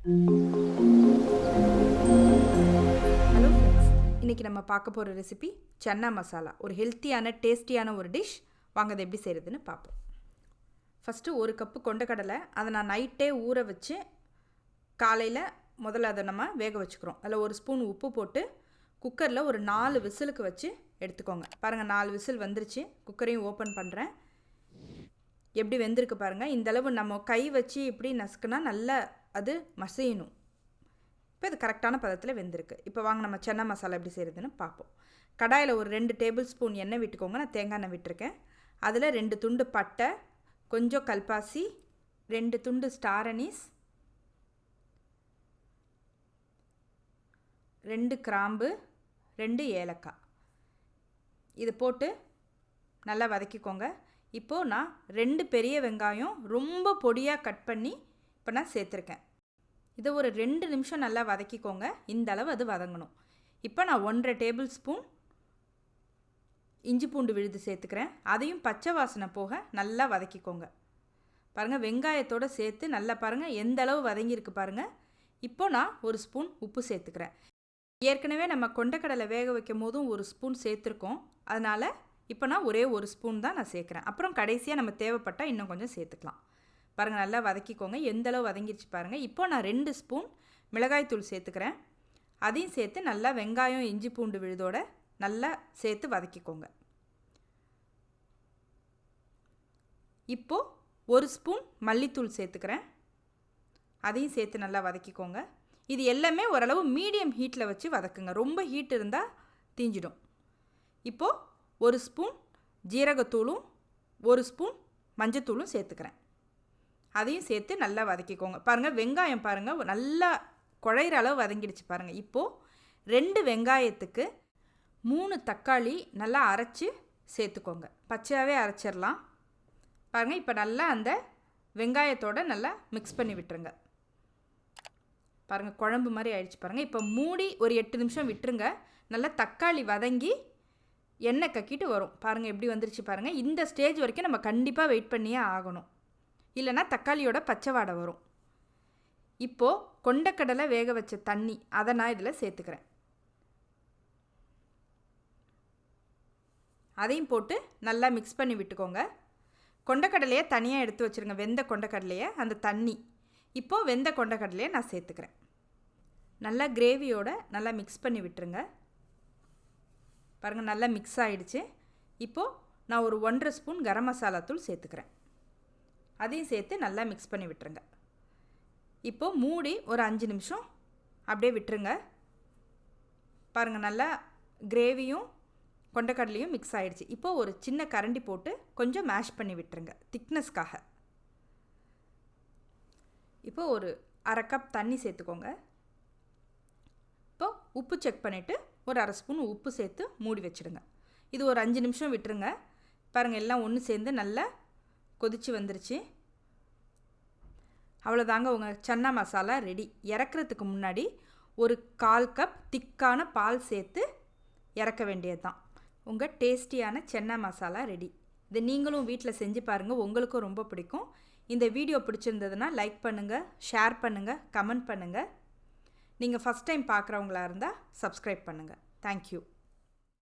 Hello friends, இன்றைக்கி நம்ம பார்க்க போகிற ரெசிபி சன்னா மசாலா. ஒரு ஹெல்த்தியான டேஸ்டியான ஒரு டிஷ். வாங்க அதை எப்படி செய்கிறதுன்னு பார்ப்போம். ஃபஸ்ட்டு 1 கப்பு கொண்டக்கடலை, அதை நான் நைட்டே ஊற வச்சு காலையில் முதல்ல அதை நம்ம வேக வச்சுக்கிறோம். அதில் 1 ஸ்பூன் உப்பு போட்டு குக்கரில் ஒரு 4 விசிலுக்கு வச்சு எடுத்துக்கோங்க. பாருங்கள், 4 விசில் வந்துருச்சு. குக்கரையும் ஓப்பன் பண்ணுறேன். எப்படி வெந்திருக்கு பாருங்கள். இந்தளவு நம்ம கை வச்சு இப்படி நசுக்குனா நல்லா அது மசியணும். இப்போ இது கரெக்டான பதத்தில் வெந்திருக்கு. இப்போ வாங்க நம்ம சன்னா மசாலா எப்படி செய்கிறதுன்னு பார்ப்போம். கடாயில் ஒரு 2 டேபிள் ஸ்பூன் எண்ணெய் விட்டுக்கோங்க. நான் தேங்காய் எண்ணெய் விட்டுருக்கேன். அதில் 2 துண்டு பட்டை, கொஞ்சம் கல்பாசி, 2 துண்டு ஸ்டார் அனீஸ், 2 கிராம்பு, 2 ஏலக்காய் இது போட்டு நல்லா வதக்கிக்கோங்க. இப்போது நான் 2 பெரிய வெங்காயம் ரொம்ப பொடியாக கட் பண்ணி இப்போ நான் சேர்த்துருக்கேன். இதை ஒரு 2 நிமிஷம் நல்லா வதக்கிக்கோங்க. இந்த அளவு அது வதங்கணும். இப்போ நான் 1.5 டேபிள் ஸ்பூன் இஞ்சி பூண்டு விழுது சேர்த்துக்கிறேன். அதையும் பச்சை வாசனை போக நல்லா வதக்கிக்கோங்க. பாருங்கள், வெங்காயத்தோடு சேர்த்து நல்லா பாருங்கள் எந்த அளவு வதங்கியிருக்கு பாருங்கள். இப்போ நான் 1 ஸ்பூன் உப்பு சேர்த்துக்கிறேன். ஏற்கனவே நம்ம கொண்டக்கடலை வேக வைக்கும் போதும் 1 ஸ்பூன் சேர்த்துருக்கோம். அதனால் இப்போ நான் ஒரே 1 ஸ்பூன் தான் நான் சேர்க்குறேன். அப்புறம் கடைசியாக நம்ம தேவைப்பட்டால் இன்னும் கொஞ்சம் சேர்த்துக்கலாம். பாருங்கள், நல்லா வதக்கிக்கோங்க. எந்தளவு வதங்கிடுச்சு பாருங்கள். இப்போ நான் 2 ஸ்பூன் மிளகாய்த்தூள் சேர்த்துக்கிறேன். அதையும் சேர்த்து நல்லா வெங்காயம் இஞ்சி பூண்டு விழுதோடு நல்லா சேர்த்து வதக்கிக்கோங்க. இப்போது 1 ஸ்பூன் மல்லித்தூள் சேர்த்துக்கிறேன். அதையும் சேர்த்து நல்லா வதக்கிக்கோங்க. இது எல்லாமே ஓரளவு மீடியம் ஹீட்டில் வச்சு வதக்குங்க. ரொம்ப ஹீட் இருந்தால் தீஞ்சிடும். இப்போது 1 ஸ்பூன் ஜீரகத்தூளும் 1 ஸ்பூன் மஞ்சத்தூளும் சேர்த்துக்கிறேன். அதையும் சேர்த்து நல்லா வதக்கிக்கோங்க. பாருங்கள், வெங்காயம் பாருங்கள் நல்லா குழையிற அளவு வதங்கிடுச்சு பாருங்கள். இப்போது 2 வெங்காயத்துக்கு 3 தக்காளி நல்லா அரைச்சி சேர்த்துக்கோங்க. பச்சையாகவே அரைச்சிடலாம். பாருங்கள், இப்போ நல்லா அந்த வெங்காயத்தோடு நல்லா மிக்ஸ் பண்ணி விட்டுருங்க. பாருங்கள், குழம்பு மாதிரி ஆயிடுச்சு பாருங்கள். இப்போ மூடி ஒரு 8 நிமிஷம் விட்டுருங்க. நல்லா தக்காளி வதங்கி எண்ணெய் கக்கிட்டு வரும். பாருங்கள் எப்படி வந்துருச்சு பாருங்கள். இந்த ஸ்டேஜ் வரைக்கும் நம்ம கண்டிப்பாக வெயிட் பண்ணியே ஆகணும், இல்லைனா தக்காளியோட பச்சை வாடை வரும். இப்போது கொண்டக்கடலை வேக வச்ச தண்ணி அதை நான் இதில் சேர்த்துக்கிறேன். அதையும் போட்டு நல்லா மிக்ஸ் பண்ணி விட்டுக்கோங்க. கொண்டக்கடலையை தனியாக எடுத்து வச்சுருங்க. வெந்த கொண்டக்கடலையை அந்த தண்ணி இப்போது வெந்த கொண்டக்கடலையை நான் சேர்த்துக்கிறேன். நல்லா கிரேவியோட நல்லா மிக்ஸ் பண்ணி விட்டுருங்க. பாருங்கள், நல்லா மிக்ஸ் ஆகிடுச்சு. இப்போது நான் ஒரு 1.5 ஸ்பூன் கரம் மசாலா தூள் சேர்த்துக்கிறேன். அதையும் சேர்த்து நல்லா மிக்ஸ் பண்ணி விட்டுருங்க. இப்போது மூடி ஒரு 5 நிமிஷம் அப்படியே விட்டுருங்க. பாருங்கள், நல்லா கிரேவியும் கொண்டக்கடலையும் மிக்ஸ் ஆகிடுச்சு. இப்போது ஒரு சின்ன கரண்டி போட்டு கொஞ்சம் மேஷ் பண்ணி விட்டுருங்க திக்னஸ்க்காக. இப்போது ஒரு 1/2 கப் தண்ணி சேர்த்துக்கோங்க. இப்போது உப்பு செக் பண்ணிவிட்டு ஒரு 1/2 ஸ்பூன் உப்பு சேர்த்து மூடி வச்சுடுங்க. இது ஒரு 5 நிமிஷம் விட்டுருங்க. பாருங்கள், எல்லாம் ஒன்று சேர்ந்து நல்லா கொதித்து வந்துருச்சு. அவ்வளோதாங்க, உங்கள் சன்னா மசாலா ரெடி. இறக்குறதுக்கு முன்னாடி ஒரு 1/4 கப் திக்கான பால் சேர்த்து இறக்க வேண்டியது தான். உங்கள் டேஸ்டியான சன்னா மசாலா ரெடி. இதை நீங்களும் வீட்டில் செஞ்சு பாருங்கள், உங்களுக்கும் ரொம்ப பிடிக்கும். இந்த வீடியோ பிடிச்சிருந்ததுன்னா லைக் பண்ணுங்கள், ஷேர் பண்ணுங்கள், கமெண்ட் பண்ணுங்கள். நீங்கள் ஃபஸ்ட் டைம் பார்க்குறவங்களா இருந்தால் சப்ஸ்கிரைப் பண்ணுங்கள். தேங்க்யூ.